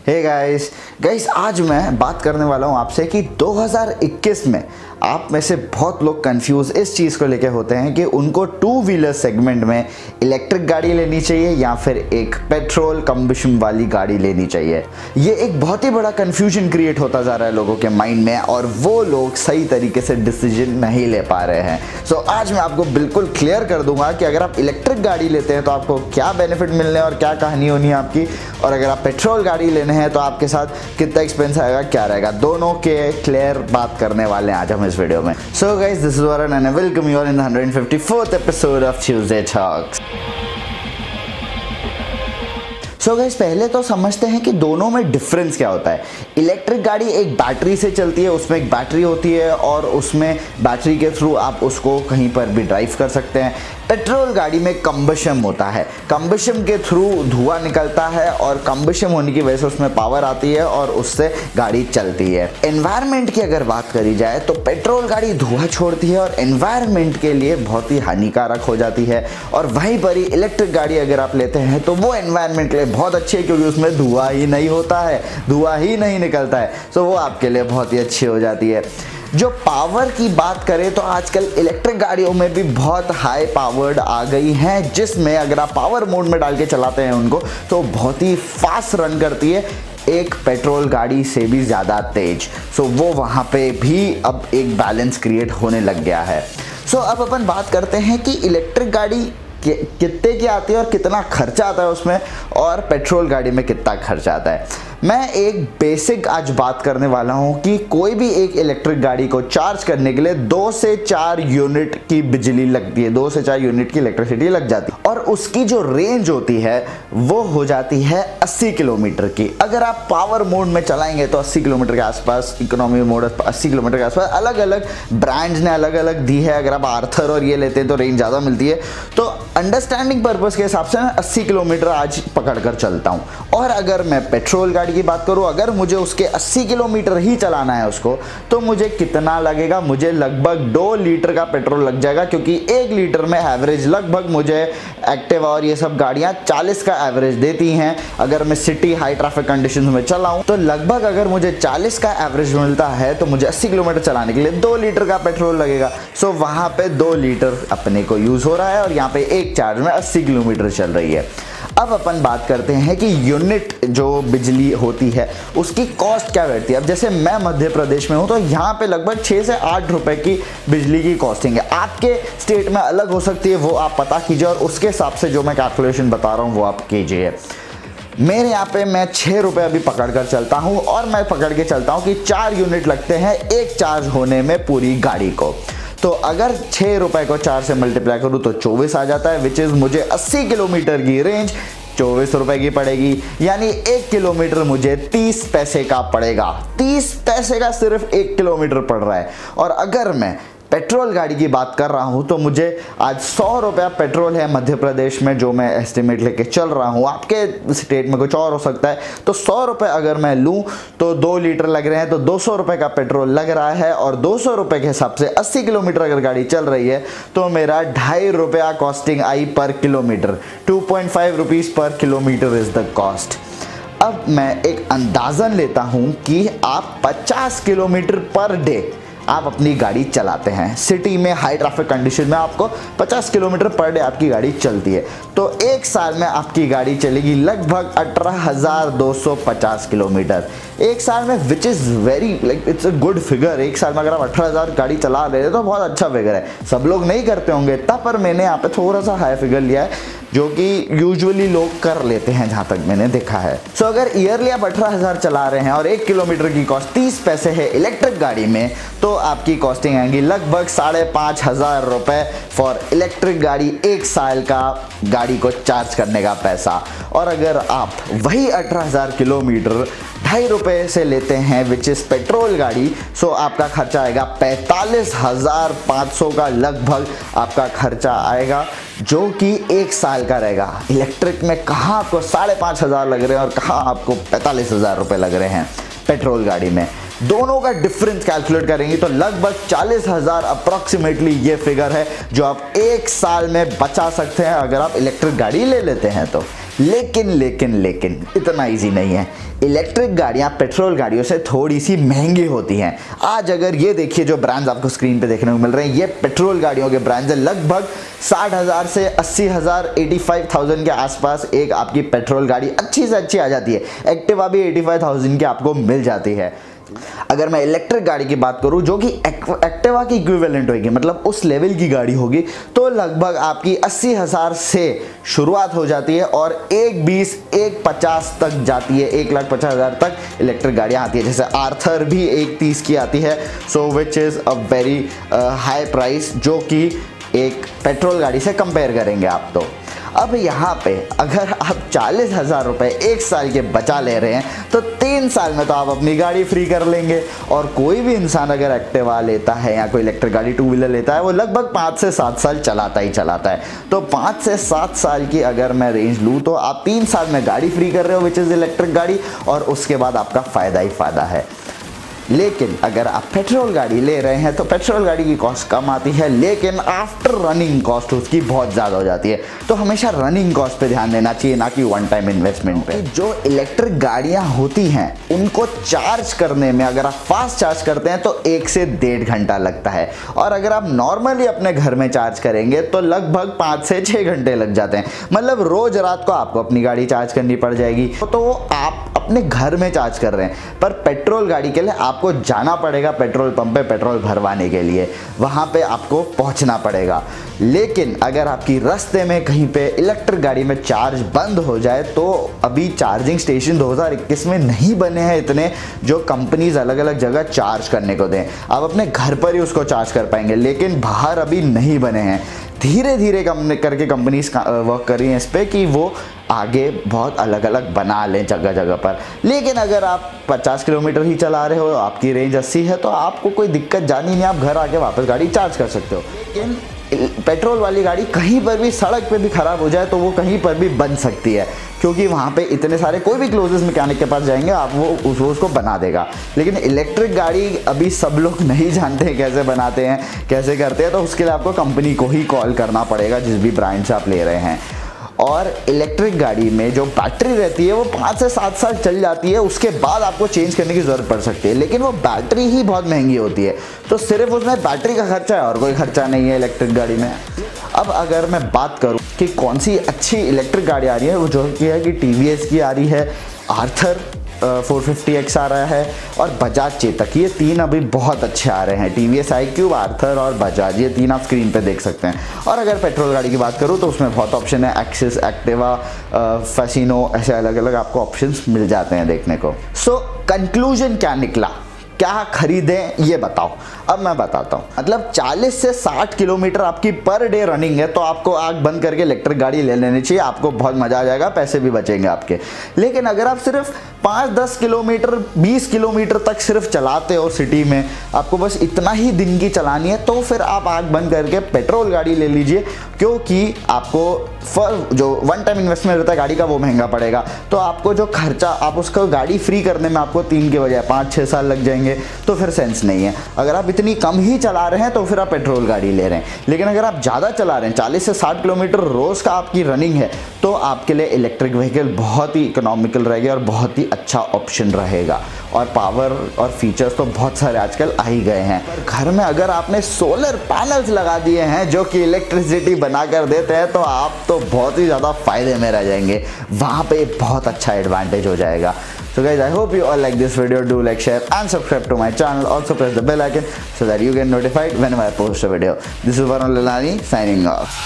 Hey guys आज मैं बात करने वाला हूँ आपसे कि 2021 में आप में से बहुत लोग कंफ्यूज इस चीज़ को लेके होते हैं कि उनको टू व्हीलर सेगमेंट में इलेक्ट्रिक गाड़ी लेनी चाहिए या फिर एक पेट्रोल कंबशन वाली गाड़ी लेनी चाहिए। ये एक बहुत ही बड़ा कंफ्यूजन क्रिएट होता जा रहा है लोगों के माइंड में और वो लोग सही तरीके से डिसीजन नहीं ले पा रहे हैं। सो आज मैं आपको बिल्कुल क्लियर कर दूंगा कि अगर आप इलेक्ट्रिक गाड़ी लेते हैं तो आपको क्या बेनिफिट मिलने और क्या कहानी होनी है आपकी, और अगर आप पेट्रोल गाड़ी लेने हैं तो आपके साथ कितना एक्सपेंस आएगा, क्या रहेगा, दोनों के क्लियर बात करने वाले हैं आज हम इस वीडियो में। So guys, this is Varun and I welcome you all in the 154th episode of Tuesday talks. So guys, पहले तो समझते हैं कि दोनों में डिफरेंस क्या होता है। इलेक्ट्रिक गाड़ी एक बैटरी से चलती है, उसमें एक बैटरी होती है और उसमें बैटरी के थ्रू आप उसको कहीं पर भी ड्राइव कर सकते हैं। पेट्रोल गाड़ी में कंबशन होता है, कंबशन के थ्रू धुआं निकलता है और कंबशन होने की वजह से उसमें पावर आती है और उससे गाड़ी चलती है। एनवायरनमेंट की अगर बात करी जाए तो पेट्रोल गाड़ी धुआं छोड़ती है और एनवायरनमेंट के लिए बहुत ही हानिकारक हो जाती है, और वहीं पर ही इलेक्ट्रिक गाड़ी अगर आप लेते हैं तो वो एनवायरनमेंट के लिए बहुत अच्छी है क्योंकि उसमें धुआं ही नहीं होता है, धुआं ही नहीं निकलता है। सो वो आपके लिए बहुत ही अच्छी हो जाती है। जो पावर की बात करें तो आजकल इलेक्ट्रिक गाड़ियों में भी बहुत हाई पावर्ड आ गई हैं, जिसमें अगर आप पावर मोड में डाल के चलाते हैं उनको तो बहुत ही फास्ट रन करती है, एक पेट्रोल गाड़ी से भी ज़्यादा तेज। सो वो वहाँ पे भी अब एक बैलेंस क्रिएट होने लग गया है। सो अब अपन बात करते हैं कि इलेक्ट्रिक गाड़ी कितने की आती है और कितना खर्चा आता है उसमें, और पेट्रोल गाड़ी में कितना खर्चा आता है। मैं एक बेसिक आज बात करने वाला हूं कि कोई भी एक इलेक्ट्रिक गाड़ी को चार्ज करने के लिए 2 से 4 यूनिट की बिजली लगती है, 2 से 4 यूनिट की इलेक्ट्रिसिटी लग जाती है, और उसकी जो रेंज होती है वो हो जाती है 80 किलोमीटर की। अगर आप पावर मोड में चलाएंगे तो 80 किलोमीटर के आसपास, इकोनॉमी मोड 80 किलोमीटर के आसपास। अलग अलग ब्रांड्स ने अलग अलग दी है, अगर आप आर्थर और ये लेते हैं तो रेंज ज़्यादा मिलती है। तो अंडरस्टैंडिंग पर्पज़ के हिसाब से मैं 80 किलोमीटर आज पकड़ कर चलता हूँ। और अगर मैं पेट्रोल गाड़ी की बात करूं, अगर मुझे उसके 80 किलोमीटर ही चलाना है उसको, तो मुझे कितना लगेगा, मुझे लगभग 2 लीटर का पेट्रोल लग जाएगा, क्योंकि 1 लीटर में एवरेज लगभग मुझे एक्टिवा और ये सब गाड़ियां 40 का एवरेज देती हैं। अगर मैं सिटी हाई ट्रैफिक कंडीशंस में चलाऊं तो लगभग अगर मुझे 40 का एवरेज मिलता है तो मुझे 80 किलोमीटर चलाने के लिए 2 लीटर का पेट्रोल लगेगा। सो वहां पे 2 लीटर अपने को यूज हो रहा है और यहाँ पे एक चार्ज में 80 किलोमीटर चल रही है। अब अपन बात करते हैं कि यूनिट जो बिजली होती है उसकी कॉस्ट क्या बैठती है। अब जैसे मैं मध्य प्रदेश में हूं तो यहाँ पे लगभग 6 से 8 रुपए की बिजली की कॉस्टिंग है। आपके स्टेट में अलग हो सकती है, वो आप पता कीजिए और उसके हिसाब से जो मैं कैलकुलेशन बता रहा हूँ वो आप कीजिए। मेरे यहाँ पे मैं 6 रुपये अभी पकड़ कर चलता हूँ और मैं पकड़ के चलता हूँ कि 4 यूनिट लगते हैं एक चार्ज होने में पूरी गाड़ी को। तो अगर 6 रुपए को 4 से मल्टीप्लाई करूँ तो 24 आ जाता है, विच इज़ मुझे 80 किलोमीटर की रेंज 24 रुपए की पड़ेगी, यानी 1 किलोमीटर मुझे 30 पैसे का पड़ेगा। 30 पैसे का सिर्फ 1 किलोमीटर पड़ रहा है। और अगर मैं पेट्रोल गाड़ी की बात कर रहा हूं तो मुझे आज 100 रुपया पेट्रोल है मध्य प्रदेश में, जो मैं एस्टिमेट लेके चल रहा हूं। आपके स्टेट में कुछ और हो सकता है। तो 100 रुपये अगर मैं लूं तो 2 लीटर लग रहे हैं, तो 200 रुपये का पेट्रोल लग रहा है, और 200 रुपये के हिसाब से 80 किलोमीटर अगर गाड़ी चल रही है तो मेरा 2.5 रुपया कॉस्टिंग आई पर किलोमीटर। 2.5 रुपीज़ पर किलोमीटर इज द कॉस्ट। अब मैं एक अंदाज़न लेता हूं कि आप 50 किलोमीटर पर डे आप अपनी गाड़ी चलाते हैं। सिटी में हाई ट्रैफिक कंडीशन में आपको 50 किलोमीटर पर डे आपकी गाड़ी चलती है, तो एक साल में आपकी गाड़ी चलेगी लगभग 18,250 किलोमीटर एक साल में, which is very it's a good figure. एक साल में अगर आप 18,000 गाड़ी चला रहे हैं तो बहुत अच्छा फिगर है। सब लोग नहीं करते होंगे इतना, पर मैंने यहाँ पे थोड़ा सा हाई फिगर लिया है जो कि यूजुअली लोग कर लेते हैं जहाँ तक मैंने देखा है। सो अगर ईयरली आप 18,000 चला रहे हैं और 1 किलोमीटर की कॉस्ट 30 पैसे है इलेक्ट्रिक गाड़ी में, तो आपकी कॉस्टिंग आएगी लगभग 5,500 रुपये फॉर इलेक्ट्रिक गाड़ी, एक साल का गाड़ी को चार्ज करने का पैसा। और अगर आप वही 18,000 किलोमीटर 2.5 रुपये से लेते हैं विच इज़ पेट्रोल गाड़ी, सो आपका खर्चा आएगा 45,500 का लगभग आपका खर्चा आएगा, जो कि एक साल का रहेगा। इलेक्ट्रिक में कहाँ आपको 5,500 लग रहे हैं और कहाँ आपको 45,000 रुपये लग रहे हैं पेट्रोल गाड़ी में। दोनों का डिफरेंस कैलकुलेट करेंगे तो लगभग 40,000 अप्रॉक्सीमेटली ये फिगर है जो आप एक साल में बचा सकते हैं अगर आप इलेक्ट्रिक गाड़ी ले लेते हैं तो। लेकिन इतना इजी नहीं है। इलेक्ट्रिक गाड़ियाँ पेट्रोल गाड़ियों से थोड़ी सी महंगी होती हैं। आज अगर ये देखिए जो ब्रांड्स आपको स्क्रीन पे देखने को मिल रहे हैं, ये पेट्रोल गाड़ियों के ब्रांड्स हैं। लगभग 60,000 से 80,000 85,000 के आसपास एक आपकी पेट्रोल गाड़ी अच्छी से अच्छी आ जाती है। एक्टिवा भी 85,000 की आपको मिल जाती है। अगर मैं इलेक्ट्रिक गाड़ी की बात करूं जो कि एक्टिवा की इक्विवेलेंट होगी, मतलब उस लेवल की गाड़ी होगी, तो लगभग आपकी 80,000 से शुरुआत हो जाती है और 120 150 तक जाती है। 1,50,000 तक इलेक्ट्रिक गाड़ियां आती है। जैसे आर्थर भी 130 की आती है, so which is a very high price, जो कि एक पेट्रोल गाड़ी से कंपेयर करेंगे आप। तो अब यहाँ पे अगर आप 40,000 रुपये एक साल के बचा ले रहे हैं तो 3 साल में तो आप अपनी गाड़ी फ्री कर लेंगे। और कोई भी इंसान अगर एक्टिवा लेता है या कोई इलेक्ट्रिक गाड़ी 2 व्हीलर लेता है, वो लगभग 5 से 7 साल चलाता ही चलाता है। तो 5 से 7 साल की अगर मैं रेंज लूँ तो आप 3 साल में गाड़ी फ्री कर रहे हो, विच इज़ इलेक्ट्रिक गाड़ी, और उसके बाद आपका फ़ायदा ही फ़ायदा है। लेकिन अगर आप पेट्रोल गाड़ी ले रहे हैं तो पेट्रोल गाड़ी की कॉस्ट कम आती है, लेकिन आफ्टर रनिंग कॉस्ट उसकी बहुत ज़्यादा हो जाती है। तो हमेशा रनिंग कॉस्ट पे ध्यान देना चाहिए, ना कि वन टाइम इन्वेस्टमेंट पे। जो इलेक्ट्रिक गाड़ियां होती हैं उनको चार्ज करने में अगर आप फास्ट चार्ज करते हैं तो 1 से 1.5 घंटा लगता है, और अगर आप नॉर्मली अपने घर में चार्ज करेंगे तो लगभग 5 से 6 घंटे लग जाते हैं। मतलब रोज रात को आपको अपनी गाड़ी चार्ज करनी पड़ जाएगी। तो आप अपने घर में चार्ज कर रहे हैं, पर पेट्रोल गाड़ी के लिए आपको जाना पड़ेगा पेट्रोल पंप पे पेट्रोल भरवाने के लिए, वहां पे आपको पहुंचना पड़ेगा। लेकिन अगर आपकी रास्ते में कहीं पे इलेक्ट्रिक गाड़ी में चार्ज बंद हो जाए, तो अभी चार्जिंग स्टेशन 2021 में नहीं बने हैं इतने जो कंपनीज अलग अलग जगह चार्ज करने को दें। आप अपने घर पर ही उसको चार्ज कर पाएंगे, लेकिन बाहर अभी नहीं बने हैं। धीरे धीरे करके कंपनीज वर्क कर रही हैं इस पर कि वो आगे बहुत अलग अलग बना लें जगह जगह पर। लेकिन अगर आप 50 किलोमीटर ही चला रहे हो, आपकी रेंज 80 है, तो आपको कोई दिक्कत जानी नहीं, आप घर आके वापस गाड़ी चार्ज कर सकते हो। लेकिन पेट्रोल वाली गाड़ी कहीं पर भी सड़क पे भी ख़राब हो जाए तो वो कहीं पर भी बन सकती है, क्योंकि वहाँ पे इतने सारे कोई भी क्लोजेस्ट मैकेनिक के पास जाएंगे, आप वो उसको बना देगा। लेकिन इलेक्ट्रिक गाड़ी अभी सब लोग नहीं जानते हैं कैसे बनाते हैं, कैसे करते हैं, तो उसके लिए आपको कंपनी को ही कॉल करना पड़ेगा जिस भी ब्रांड से आप ले रहे हैं। और इलेक्ट्रिक गाड़ी में जो बैटरी रहती है वो 5 से 7 साल चल जाती है, उसके बाद आपको चेंज करने की ज़रूरत पड़ सकती है। लेकिन वो बैटरी ही बहुत महंगी होती है, तो सिर्फ उसमें बैटरी का खर्चा है और कोई खर्चा नहीं है इलेक्ट्रिक गाड़ी में। अब अगर मैं बात करूं कि कौन सी अच्छी इलेक्ट्रिक गाड़ी आ रही है, वो जो कि है कि TVS की आ रही है, आर्थर 450X आ रहा है, और बजाज चेतक। ये 3 अभी बहुत अच्छे आ रहे हैं। TVS iQube, आर्थर और बजाज, ये 3 आप स्क्रीन पे देख सकते हैं। और अगर पेट्रोल गाड़ी की बात करूँ तो उसमें बहुत ऑप्शन है, एक्सिस, एक्टिवा, फैसिनो, ऐसे अलग अलग आपको ऑप्शंस मिल जाते हैं देखने को। सो कंक्लूजन क्या निकला, क्या खरीदें ये बताओ। अब मैं बताता हूँ, मतलब 40 से 60 किलोमीटर आपकी पर डे रनिंग है तो आपको आग बंद करके इलेक्ट्रिक गाड़ी ले लेनी चाहिए, आपको बहुत मज़ा आ जाएगा, पैसे भी बचेंगे आपके। लेकिन अगर आप सिर्फ 5-10 किलोमीटर 20 किलोमीटर तक सिर्फ चलाते हो सिटी में, आपको बस इतना ही दिन की चलानी है, तो फिर आप आग बंद करके पेट्रोल गाड़ी ले लीजिए, क्योंकि आपको जो वन टाइम इन्वेस्टमेंट रहता है गाड़ी का वो महंगा पड़ेगा। तो आपको जो खर्चा, आप उसको गाड़ी फ्री करने में आपको 3 के बजाय 5-6 साल लग जाएंगे, तो फिर सेंस नहीं है। अगर आप इतनी कम ही चला रहे हैं तो फिर आप पेट्रोल गाड़ी ले रहे हैं। लेकिन अगर आप ज़्यादा चला रहे हैं, 40 से 60 किलोमीटर रोज़ का आपकी रनिंग है, तो आपके लिए इलेक्ट्रिक व्हीकल बहुत ही इकोनॉमिकल रहेगा और बहुत ही अच्छा ऑप्शन रहेगा। और पावर और फीचर्स तो बहुत सारे आजकल आ ही गए हैं। पर घर में अगर आपने सोलर पैनल्स लगा दिए हैं जो कि इलेक्ट्रिसिटी बना कर देते हैं, तो आप तो बहुत ही ज़्यादा फायदे में रह जाएंगे, वहाँ पे बहुत अच्छा एडवांटेज हो जाएगा। So guys, I hope you all like this video. Do like, share and subscribe to my channel. Also press the bell icon so that you get notified whenever I post a video. This is Varun Lalani signing off.